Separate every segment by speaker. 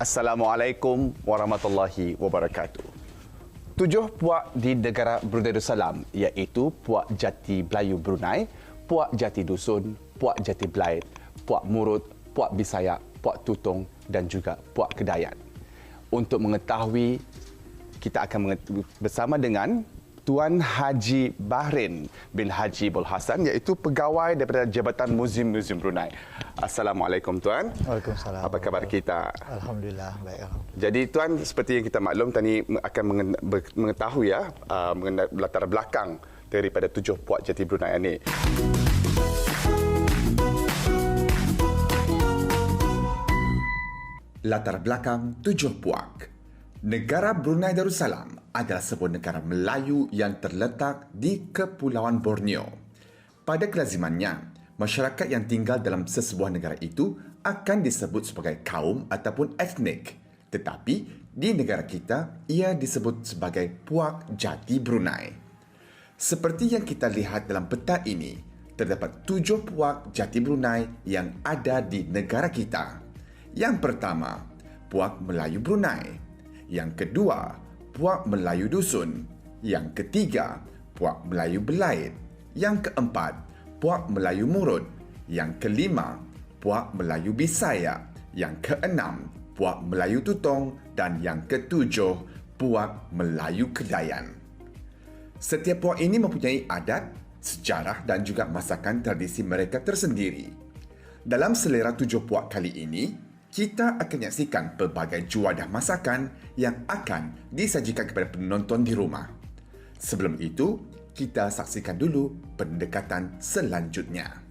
Speaker 1: Assalamualaikum warahmatullahi wabarakatuh. 7 puak di negara Brunei Darussalam iaitu Puak Jati Melayu Brunei, Puak Jati Dusun, Puak Jati Belait, Puak Murut, Puak Bisayak, Puak Tutong dan juga Puak Kedayan. Untuk mengetahui, kita akan bersama dengan Tuan Haji Bahrin bin Haji Bul Hassan iaitu pegawai daripada Jabatan Muzium Brunei. Assalamualaikum Tuan.
Speaker 2: Waalaikumsalam.
Speaker 1: Apa khabar kita?
Speaker 2: Alhamdulillah baik.
Speaker 1: Jadi Tuan, seperti yang kita maklum tadi akan mengetahui mengenai latar belakang daripada 7 puak jati Brunei ini.
Speaker 3: Latar belakang 7 puak. Negara Brunei Darussalam adalah sebuah negara Melayu yang terletak di Kepulauan Borneo. Pada kelazimannya, masyarakat yang tinggal dalam sesebuah negara itu akan disebut sebagai kaum ataupun etnik. Tetapi di negara kita, ia disebut sebagai Puak Jati Brunei. Seperti yang kita lihat dalam peta ini, terdapat 7 puak Jati Brunei yang ada di negara kita. Yang pertama, Puak Melayu Brunei. Yang kedua, Puak Melayu Dusun. Yang ketiga, Puak Melayu Belait. Yang keempat, Puak Melayu Murut. Yang kelima, Puak Melayu Bisayak. Yang keenam, Puak Melayu Tutong. Dan yang ketujuh, Puak Melayu Kedayan. Setiap puak ini mempunyai adat, sejarah dan juga masakan tradisi mereka tersendiri. Dalam selera 7 puak kali ini, kita akan menyaksikan pelbagai juadah masakan yang akan disajikan kepada penonton di rumah. Sebelum itu, kita saksikan dulu pendekatan selanjutnya.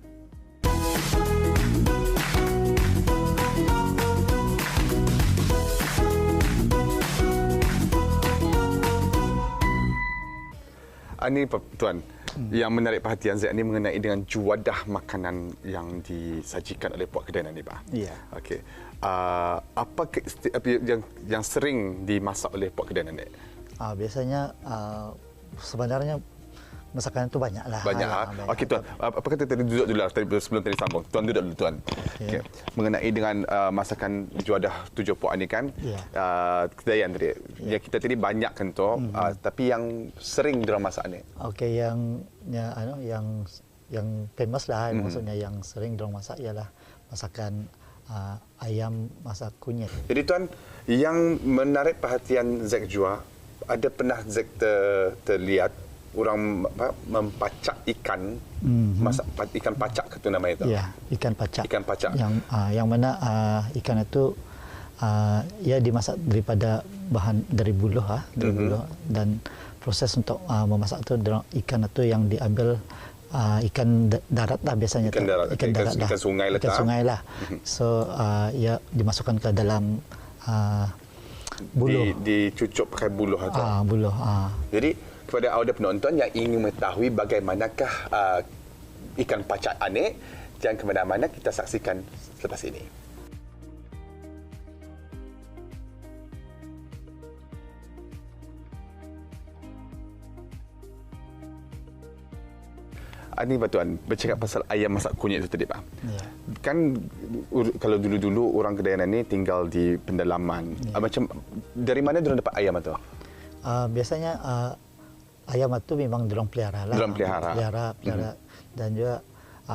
Speaker 1: Ini Tuan, yang menarik perhatian saya ini mengenai dengan juadah makanan yang disajikan oleh puak Kedayan ini, Pak.
Speaker 2: Ya.
Speaker 1: Okey. Apa yang sering dimasak oleh puak Kedayan ini?
Speaker 2: Biasanya sebenarnya masakan itu banyak lah.
Speaker 1: Banyak. Okey Tuan, apa kata tadi duduk dulu sebelum tadi sambung. Tuan duduk dulu Tuan. Okay. Mengenai dengan masakan juadah 7 puak ini kan, Kedayan tadi. Ya kita tadi banyak kan tu, tapi yang sering diorang masak ni.
Speaker 2: Okey, yang famous lah, maksudnya yang sering diorang masak ialah masakan ayam masak kunyit.
Speaker 1: Jadi Tuan, yang menarik perhatian Zek Jua, ada pernah Zek terlihat orang mempacak ikan, masak ikan pacak ke tu nama itu?
Speaker 2: Ya, ikan pacak.
Speaker 1: Ikan pacak.
Speaker 2: Yang mana ikan itu ia dimasak daripada bahan dari buluh, dan proses untuk memasak itu ikan itu yang diambil ikan darat lah biasanya.
Speaker 1: Ikan darat, ikan sungai lah.
Speaker 2: Ikan sungai lah. So ia dimasukkan ke dalam buluh.
Speaker 1: Dicucuk pakai buluh atau?
Speaker 2: Buluh.
Speaker 1: Jadi kepada audiens penonton yang ingin mengetahui bagaimanakah ikan pacak aneh, jangan ke mana-mana, kita saksikan selepas ini. Ini Tuan, bercakap pasal ayam masak kunyit itu tadi, Pak. Ya. Kan kalau dulu-dulu orang Kedayan ini tinggal di pendalaman. Ya. Macam dari mana diorang dapat ayam itu?
Speaker 2: Biasanya ayam itu memang diorang pelihara lah. Pelihara. Dan juga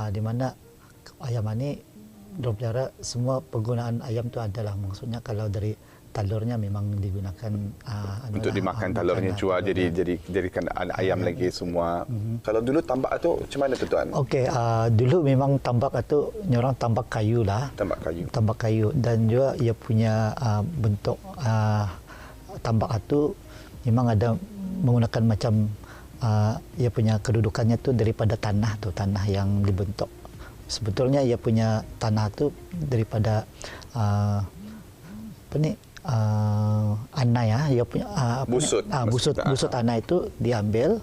Speaker 2: di mana ayam ini diorang pelihara, semua penggunaan ayam itu adalah maksudnya kalau dari telurnya memang digunakan
Speaker 1: untuk dimakan telurnya, jual jadikan ayam lagi semua. Kalau dulu tambak itu macam mana tu Tuan?
Speaker 2: Okey, dulu memang tambak itu nyorang tambak kayu lah. Tambak kayu dan juga ia punya bentuk tambak itu memang ada menggunakan macam ia punya kedudukannya tu daripada tanah yang dibentuk. Sebetulnya ia punya tanah tu daripada anai ia punya busut anai itu diambil,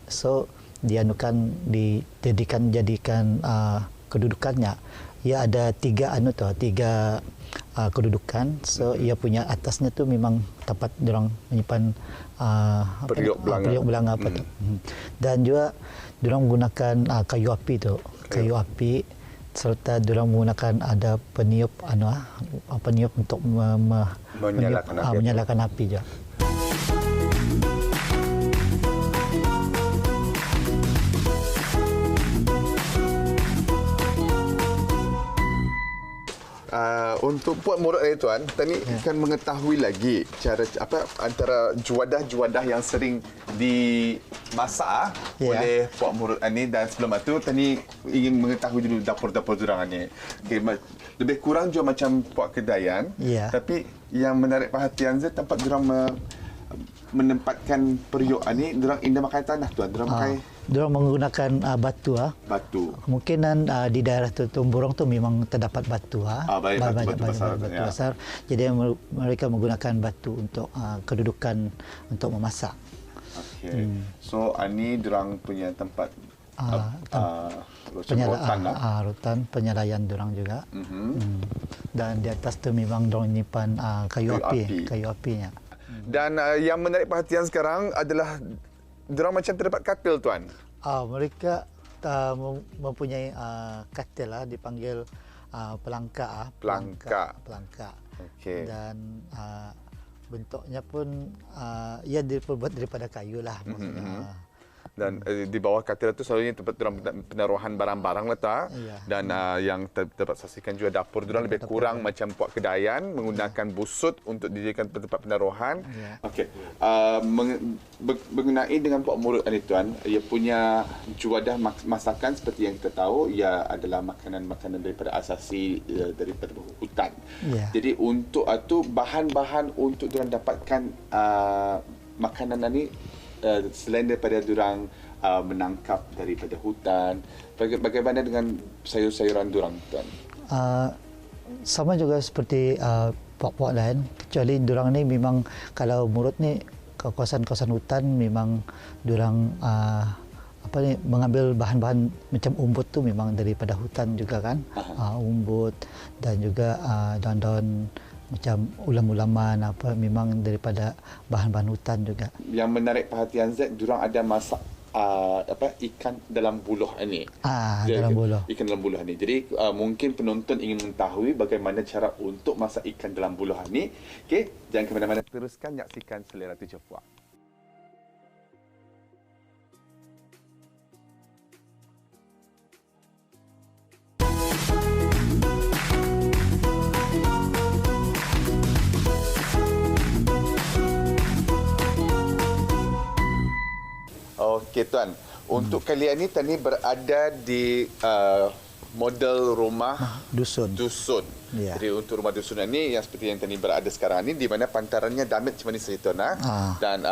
Speaker 2: so dijadikan kedudukannya. Ia ada tiga kedudukan, so ia punya atasnya tu memang tempat diorang menyimpan periuk belanga apa tu. Dan juga diorang menggunakan kayu api tu, serta diorang menggunakan ada peniup peniup untuk menyalakan api juga.
Speaker 1: Untuk Puak Murut ni tuan, tadi akan mengetahui lagi cara antara juadah-juadah yang sering dimasak oleh Puak Murut ni, dan sebelum itu tadi ingin mengetahui dulu dapur-dapur durang ni. Okay, lebih kurang jual macam Puak Kedayan, tapi yang menarik perhatian saya tempat durang menempatkan periuk ni, durang indah makan tanah tuan, durang pakai
Speaker 2: Diorang menggunakan batu.
Speaker 1: Batu.
Speaker 2: Kemungkinan di daerah Tumburong tu memang terdapat batu.
Speaker 1: Batu
Speaker 2: besar. Jadi mereka menggunakan batu untuk kedudukan untuk memasak.
Speaker 1: Okey. So ini diorang punya tempat
Speaker 2: rutan penyalayan diorang juga. Dan di atas tu memang diorang nyimpan kayu apinya.
Speaker 1: Dan yang menarik perhatian sekarang adalah diorang macam terdapat katil tuan.
Speaker 2: Mereka mempunyai katil dipanggil pelangka.
Speaker 1: Okey.
Speaker 2: Dan bentuknya pun ia diperbuat daripada kayu lah maksudnya.
Speaker 1: Dan di bawah katil itu selalunya tempat diorang penaruhan barang-barang letak. Dan yang dapat saksikan juga dapur diorang lebih kurang macam Puak Kedayan, menggunakan busut untuk dijadikan tempat penaruhan. Okey. Mengenai dengan Puak Murut ni tuan, ia punya juadah masakan seperti yang kita tahu, ia adalah makanan-makanan daripada asasi daripada hutan. Jadi untuk itu bahan-bahan untuk diorang dapatkan makanan ni selain daripada diorang menangkap daripada hutan, bagaimana dengan sayur-sayuran diorang tuan?
Speaker 2: Sama juga seperti puak-puak lain, kecuali diorang ni memang kalau Murut ni kawasan-kawasan hutan memang diorang mengambil bahan-bahan macam umbut tu memang daripada hutan juga kan. Umbut dan juga daun-daun macam ulam-ulaman memang daripada bahan-bahan hutan juga.
Speaker 1: Yang menarik perhatian Z, diorang ada masak ikan dalam buluh ni.
Speaker 2: Dalam buluh.
Speaker 1: Ikan dalam buluh ni. Jadi mungkin penonton ingin mengetahui bagaimana cara untuk masak ikan dalam buluh ni. Okey, jangan ke mana-mana, teruskan menyaksikan Selera Tujuh Puak. Okey tuan, untuk kalian ni tadi berada di model rumah dusun. Jadi untuk rumah dusun ini yang seperti yang tadi berada sekarang ni, di mana pantarannya damit macam ni saja tuan. Dan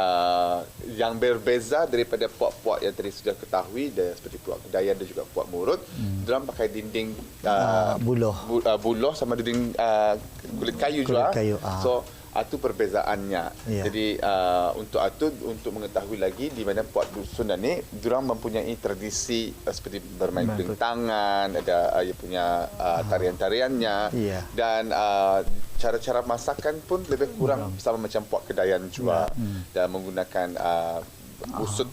Speaker 1: yang berbeza daripada puak-puak yang tadi sudah ketahui, seperti Puak Kedayan dan juga Puak Murut, diorang pakai dinding buluh sama dinding kulit kayu juga. So itu perbezaannya. Jadi untuk mengetahui lagi di mana Puak Dusun ni, diorang mempunyai tradisi seperti bermain kulintangan, ada ia punya tarian-tariannya, dan cara-cara masakan pun lebih kurang sama macam Puak Kedayan juga, dan menggunakan busut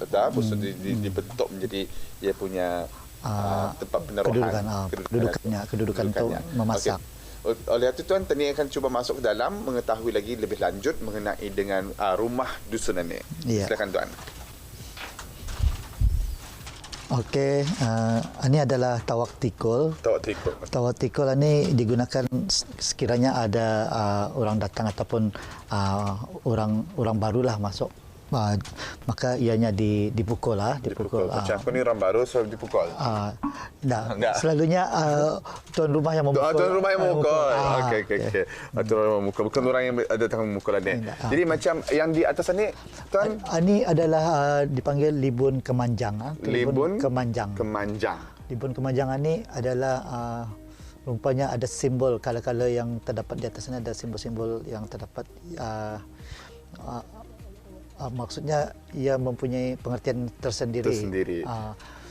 Speaker 1: dibentuk menjadi ia punya tempat penaruhan
Speaker 2: kedudukan untuk memasak.
Speaker 1: Oleh itu tuan, tadi akan cuba masuk ke dalam mengetahui lagi lebih lanjut mengenai dengan rumah dusun ini. Silakan tuan.
Speaker 2: Okey, ini adalah tawak tikul. Tawak tikul ini digunakan sekiranya ada orang datang ataupun orang barulah masuk. Maka ianya dipukul.
Speaker 1: Macam aku ni orang baru selalu dipukul.
Speaker 2: Selalunya tuan rumah yang memukul.
Speaker 1: Tuan rumah yang memukul. Okey. Tuan rumah memukul, bukan orang yang datang memukul ni. Jadi macam yang di atas ni tuan,
Speaker 2: ini adalah dipanggil libun kemanjang. Libun kemanjang. Libun kemanjang ini adalah rupanya ada simbol kala-kala yang terdapat di atas ini, ada simbol-simbol yang terdapat. Maksudnya ia mempunyai pengertian tersendiri.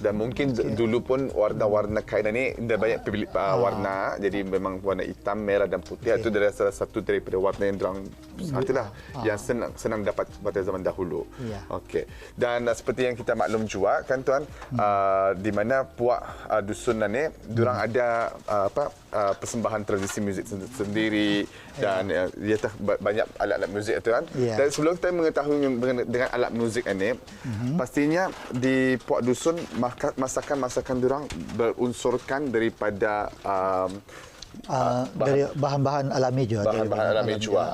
Speaker 1: Dan mungkin dulu pun warna-warna kain ni dah banyak warna, jadi memang warna hitam, merah dan putih. Itu adalah salah satu daripada warna yang dorang yang senang dapat pada zaman dahulu. Okey. Dan seperti yang kita maklum juga kan tuan, di mana puak dusun ni dorang ada persembahan tradisi muzik sendiri dan dia banyak alat-alat muzik tu kan. Dan sebelum kita mengetahui dengan alat muzik ini, pastinya di puak dusun masakan-masakan dorang berunsurkan daripada
Speaker 2: dari bahan-bahan alami juga.
Speaker 1: Bahan-bahan alami juga.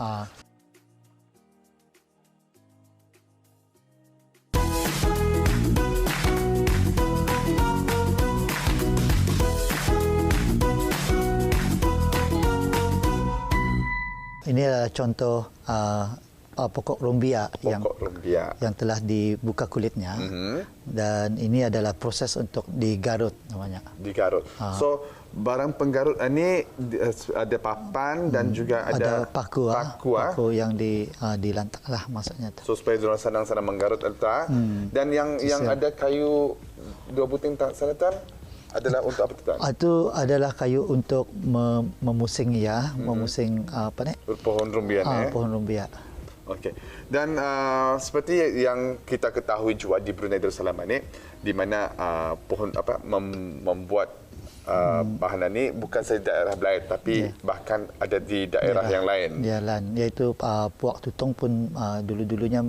Speaker 2: Ini adalah contoh pokok rumbia yang telah dibuka kulitnya, dan ini adalah proses untuk digarut namanya.
Speaker 1: Digarut. So barang penggarut ini ada papan dan juga ada
Speaker 2: paku yang dilantaklah maksudnya.
Speaker 1: So supaya orang senang-senang menggarut dan yang ada kayu dua buting sana adalah untuk apa tuan?
Speaker 2: Itu adalah kayu untuk memusing memusing
Speaker 1: pohon rumbia
Speaker 2: pohon rumbia.
Speaker 1: Okey. Dan seperti yang kita ketahui juga di Brunei Darussalam ini, di mana membuat bahan ini bukan saja daerah Belait tapi bahkan ada di daerah yang lain.
Speaker 2: Iaitu puak tutong pun dulu-dulunya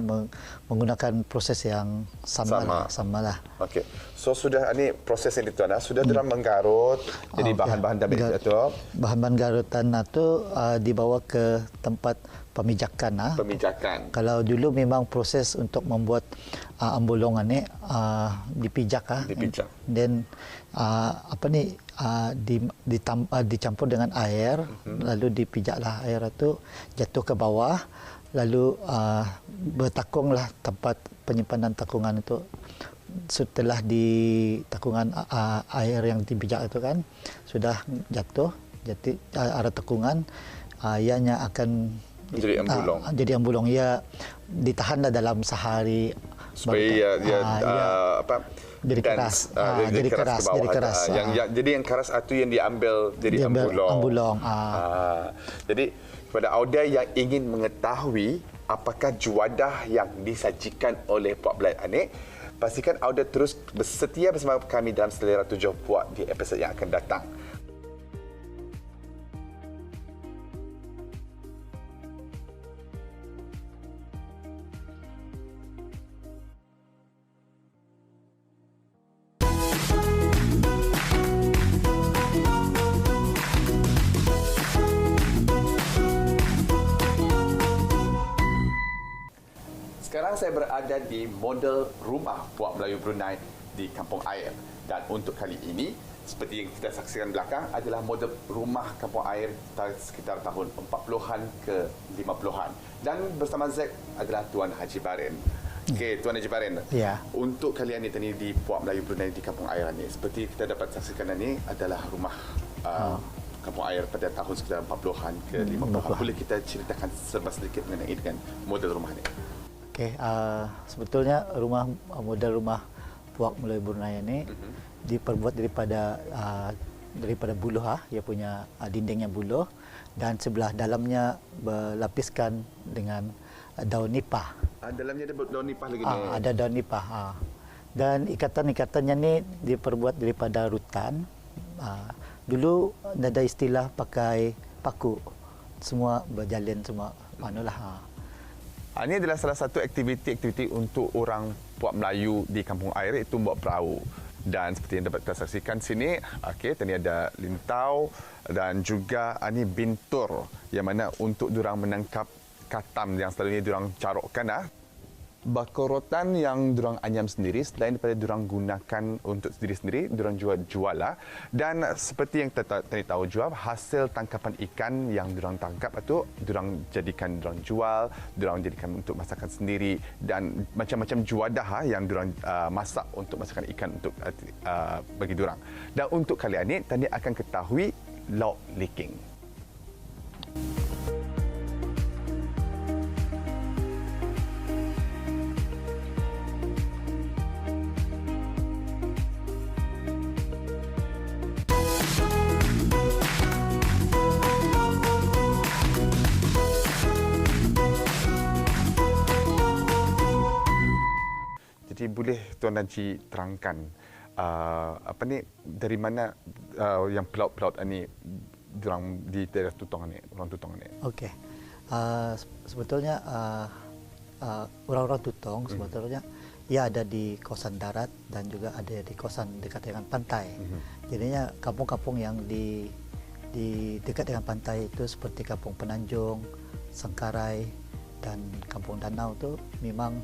Speaker 2: menggunakan proses yang sama lah.
Speaker 1: Okey. So sudah ini proses yang tuan sudah dorang menggarut jadi bahan-bahan itu.
Speaker 2: Bahan-bahan garutan itu dibawa ke tempat pemijakan. Kalau dulu memang proses untuk membuat ambulong ini dipijak. Dan dicampur dengan air, lalu dipijaklah air itu jatuh ke bawah, lalu bertakunglah tempat penyimpanan takungan itu. Setelah di takungan air yang dipijak itu kan sudah jatuh, jadi arah takungan ianya akan jadi ambulong. Ia ditahanlah dalam sehari
Speaker 1: supaya
Speaker 2: jadi keras. Jadi keras.
Speaker 1: Jadi yang keras itu yang diambil jadi ambulong. Jadi kepada auda yang ingin mengetahui apakah juadah yang disajikan oleh Puak Belait ini, pastikan auda terus bersetia bersama kami dalam Selera Tujuh Puak di episod yang akan datang. Sekarang saya berada di model rumah Puak Melayu Brunei di Kampung Air. Dan untuk kali ini, seperti yang kita saksikan belakang, adalah model rumah Kampung Air sekitar tahun 40-an ke 50-an. Dan bersama Zack adalah Tuan Haji Barin. Okey, Tuan Haji Barin.
Speaker 2: Ya.
Speaker 1: Untuk kalian ini di Puak Melayu Brunei di Kampung Air ini, seperti kita dapat saksikan ini adalah rumah Kampung Air pada tahun sekitar 40-an ke 50-an. Boleh kita ceritakan serba sedikit mengenai dengan model rumah ini?
Speaker 2: Okey, sebetulnya model rumah Puak Melayu Brunei ini diperbuat daripada buluh, ia punya dindingnya buluh, dan sebelah dalamnya berlapiskan dengan daun nipah.
Speaker 1: Dalamnya ada daun nipah lagi ni.
Speaker 2: Ada daun nipah. Dan ikatan-ikatannya ni diperbuat daripada rutan. Dulu ada istilah pakai paku. Semua berjalin semua manulah.
Speaker 1: Ini adalah salah satu aktiviti untuk orang Puak Melayu di Kampung Air, iaitu membuat perahu. Dan seperti yang dapat kita saksikan sini, ini ada lintau dan juga ini bintur yang mana untuk diorang menangkap katam yang selalunya diorang carokkan. Bakorotan yang diorang anyam sendiri, selain daripada diorang gunakan untuk sendiri-sendiri, diorang jual lah. Dan seperti yang kita tahu juga, hasil tangkapan ikan yang diorang tangkap itu diorang jadikan diorang jual, diorang jadikan untuk masakan sendiri, dan macam-macam juadah yang diorang masak untuk masakan ikan untuk bagi diorang. Dan untuk kali ini, tadi akan ketahui lauk leking. Jadi boleh Tuan Najib terangkan apa ni dari mana yang pelaut-pelaut ini diorang di daerah Tutong ni, orang Tutong ni.
Speaker 2: Okey. Sebetulnya orang-orang Tutong sebetulnya ia ada di kawasan darat dan juga ada di kawasan dekat dengan pantai. Jadinya kampung-kampung yang di dekat dengan pantai itu seperti Kampung Penanjung, Sengkarai dan Kampung Danau tu memang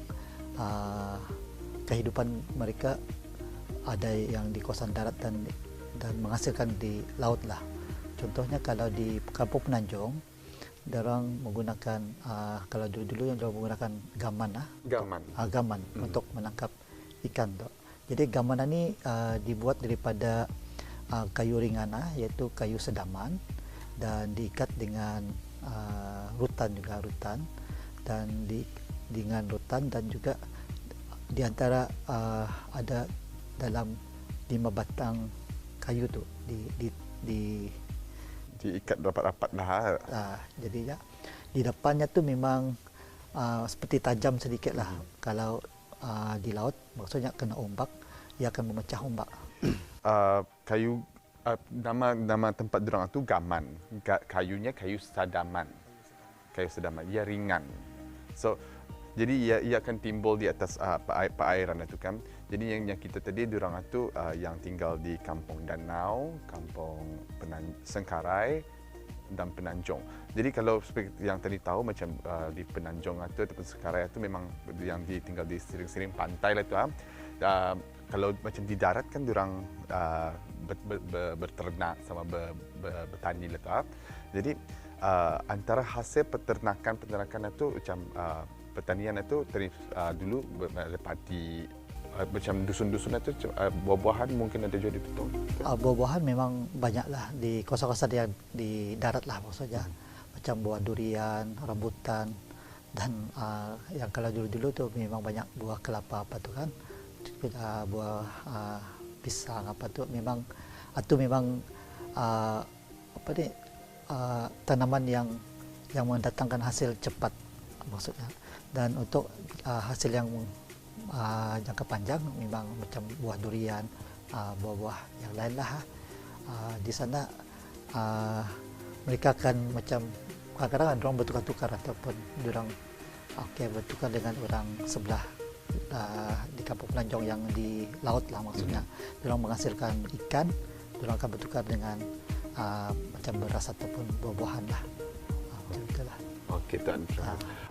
Speaker 2: kehidupan mereka ada yang di kawasan darat dan menghasilkan di laut lah. Contohnya kalau di Kampung Penanjung, orang menggunakan kalau dulu-dulu yang orang menggunakan gaman gaman untuk menangkap ikan tu. Jadi gaman ini dibuat daripada kayu ringan iaitu kayu sedaman dan diikat dengan rutan dan dengan rutan dan juga di antara ada dalam 5 batang kayu tu
Speaker 1: diikat rapat-rapat lah.
Speaker 2: Jadi ya, di depannya tu memang seperti tajam sedikit lah. Kalau di laut, maksudnya kena ombak, ia akan memecah ombak.
Speaker 1: Kayu nama tempat diorang tu gaman. Kayunya kayu sedaman. Kayu sedaman. Ia ringan. So jadi ia akan timbul di atas perairan itu kan. Jadi yang kita tadi diorang itu yang tinggal di Kampung Danau, Kampung Sengkarai dan Penanjung. Jadi kalau seperti yang tadi tahu macam di Penanjung itu ataupun Sengkarai itu memang yang tinggal di sering-sering pantai lah tu. Kalau macam di darat kan diorang berternak sama bertani lah tu. Jadi antara hasil peternakan itu macam pertanian itu dulu padi macam dusun-dusun itu buah-buahan mungkin ada juga di Tutong.
Speaker 2: Buah-buahan memang banyaklah di kawasan-kawasan yang di darat lah maksudnya. Macam buah durian, rambutan dan yang kalau dulu-dulu tu memang banyak buah kelapa apa tu kan. Buah pisang apa tu memang apa ni tanaman yang mendatangkan hasil cepat maksudnya. Dan untuk hasil yang jangka panjang memang macam buah durian, buah-buah yang lain lah. Di sana mereka akan macam kadang-kadang orang bertukar-tukar ataupun orang bertukar dengan orang sebelah di Kampung Penanjung yang di laut lah maksudnya. Orang menghasilkan ikan, orang akan bertukar dengan macam beras ataupun buah-buahan lah. Macam itulah.
Speaker 1: Okey Tuan.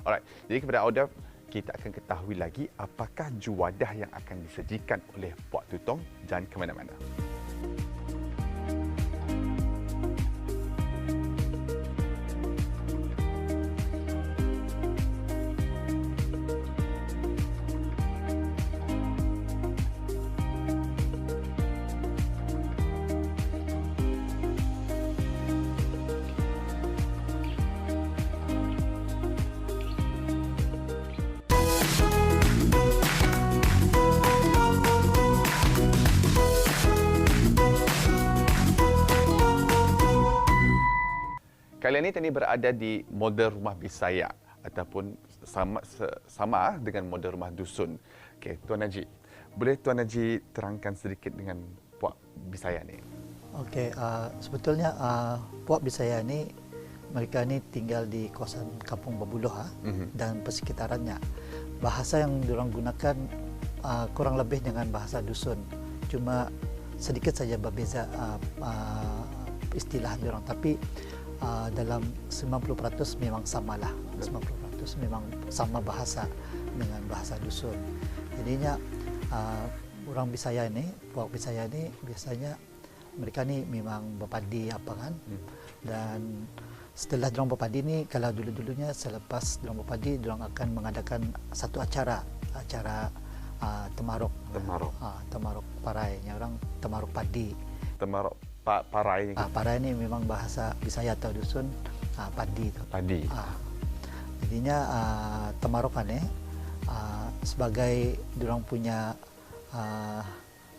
Speaker 1: Alright. Jadi kepada Auda, kita akan ketahui lagi apakah juadah yang akan disajikan oleh Puak Tutong. Jangan ke mana-mana. Kalian ini tadi berada di model rumah Bisaya ataupun sama dengan model rumah dusun. Okey, Tuan Najib. Boleh Tuan Najib terangkan sedikit dengan Puak Bisaya ni?
Speaker 2: Okey, sebetulnya Puak Bisaya ni mereka ni tinggal di kawasan Kampung Babuluh dan persekitarannya. Bahasa yang diorang gunakan kurang lebih dengan bahasa dusun. Cuma sedikit saja berbeza istilah diorang, tapi dalam 90% memang samalah. 90% memang sama bahasa dengan bahasa dusun. Jadinya orang Bisaya ni, Puak Bisaya ni biasanya mereka ni memang berpadi apa kan. Dan setelah diorang berpadi ni, kalau dulu-dulunya selepas diorang berpadi, diorang akan mengadakan satu acara temaruk. Temaruk parai, orang temaruk padi.
Speaker 1: Temaruk parai.
Speaker 2: Parai ni memang bahasa Bisaya atau dusun padi tu.
Speaker 1: Padi.
Speaker 2: Jadinya temarukan sebagai diorang punya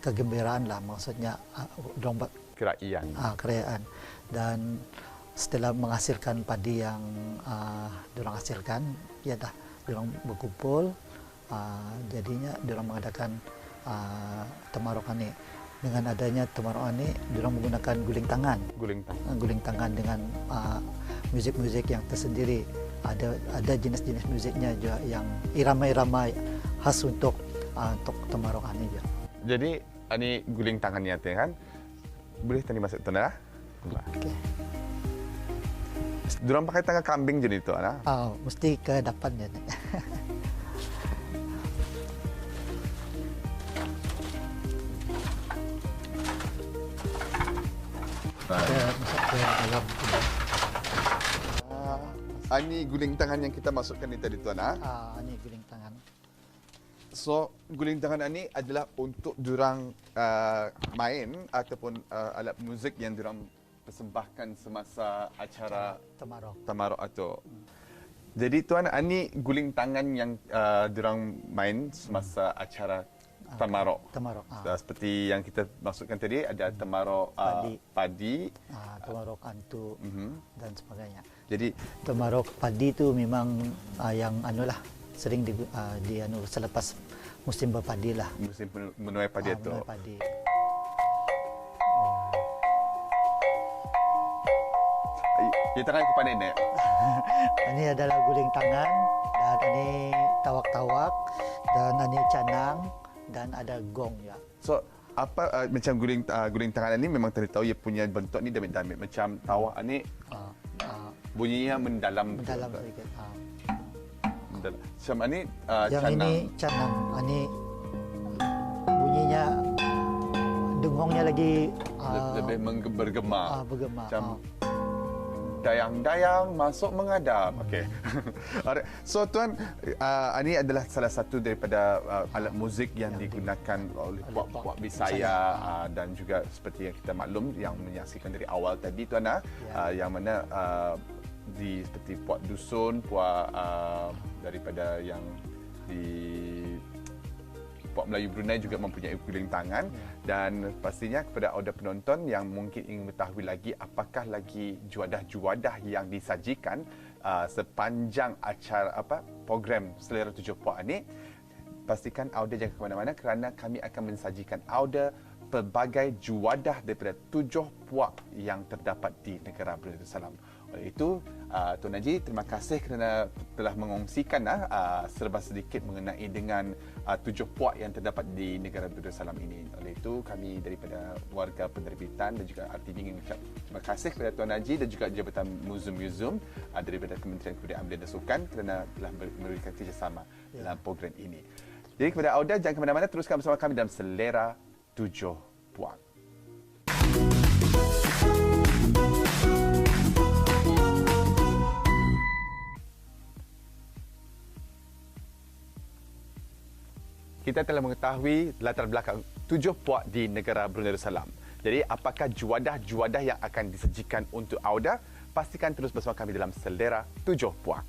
Speaker 2: kegembiraan lah, maksudnya diorang kerajaan. Dan setelah menghasilkan padi yang diorang hasilkan, ya dah diorang berkumpul Jadinya diorang mengadakan Tamarok Ani. Dengan adanya Tamarok Ani, diorang menggunakan guling tangan. Guling tangan dengan muzik-muzik yang tersendiri. Ada jenis-jenis musiknya juga yang irama-irama khas untuk Tamarok Ani juga.
Speaker 1: Jadi ini guling tangannya kan? Boleh tadi masuk tuan lah.
Speaker 2: Okey.
Speaker 1: Diorang pakai tangan kambing jadi itu lah.
Speaker 2: Mesti ke depan je. Masuk ke dalam.
Speaker 1: Ini guling tangan yang kita masukkan ni tadi tuan ah.
Speaker 2: Ini guling tangan.
Speaker 1: So guling tangan ini adalah untuk diorang main ataupun alat muzik yang diorang persembahkan semasa acara Tamarok itu. Jadi tuan, ini guling tangan yang diorang main semasa acara Tamarok. Seperti yang kita masukkan tadi, ada Tamarok padi,
Speaker 2: Tamarok antu dan sebagainya.
Speaker 1: Jadi
Speaker 2: Tamarok padi itu memang yang sering selepas musim berpadi lah.
Speaker 1: Musim menuai padi itu.
Speaker 2: Menuai padi.
Speaker 1: Di tangan kepada ini.
Speaker 2: Ini adalah guling tangan dan ini tawak-tawak dan ini canang dan ada gong ya.
Speaker 1: So apa macam guling tangan ini memang tadi tahu ia punya bentuk ni damit-damit macam tawak ni. Bunyinya mendalam
Speaker 2: sedikit.
Speaker 1: Macam ini
Speaker 2: yang
Speaker 1: canang.
Speaker 2: Ini canang. Ini bunyinya dengongnya lagi
Speaker 1: lebih bergema.
Speaker 2: Bergema.
Speaker 1: Macam dayang-dayang masuk mengadap. Okey. Alright. So tuan, ini adalah salah satu daripada alat muzik yang digunakan oleh puak-puak Bisaya dan juga seperti yang kita maklum yang menyaksikan dari awal tadi tuan yang mana seperti puak dusun, puak daripada yang di Puak Melayu Brunei juga mempunyai guling tangan dan pastinya kepada audio penonton yang mungkin ingin mengetahui lagi apakah lagi juadah-juadah yang disajikan sepanjang acara program Selera Tujuh Puak ini, pastikan audio jangan ke mana-mana kerana kami akan mensajikan audio pelbagai juadah daripada 7 puak yang terdapat di negara Brunei Darussalam. Oleh itu, Tuan Haji, terima kasih kerana telah mengongsikan serba sedikit mengenai dengan 7 puak yang terdapat di negara Brunei Darussalam ini. Oleh itu, kami daripada warga penerbitan dan juga RTV ingin mengucap terima kasih kepada Tuan Haji dan juga Jabatan Museum daripada Kementerian Kebudayaan Belia dan Sukan kerana telah memberikan kerjasama dalam program ini. Jadi kepada Auda, jangan ke mana-mana, teruskan bersama kami dalam Selera Tujuh Puak. Kita telah mengetahui latar belakang 7 puak di negara Brunei Darussalam. Jadi, apakah juadah-juadah yang akan disajikan untuk Auda? Pastikan terus bersama kami dalam Selera Tujuh Puak.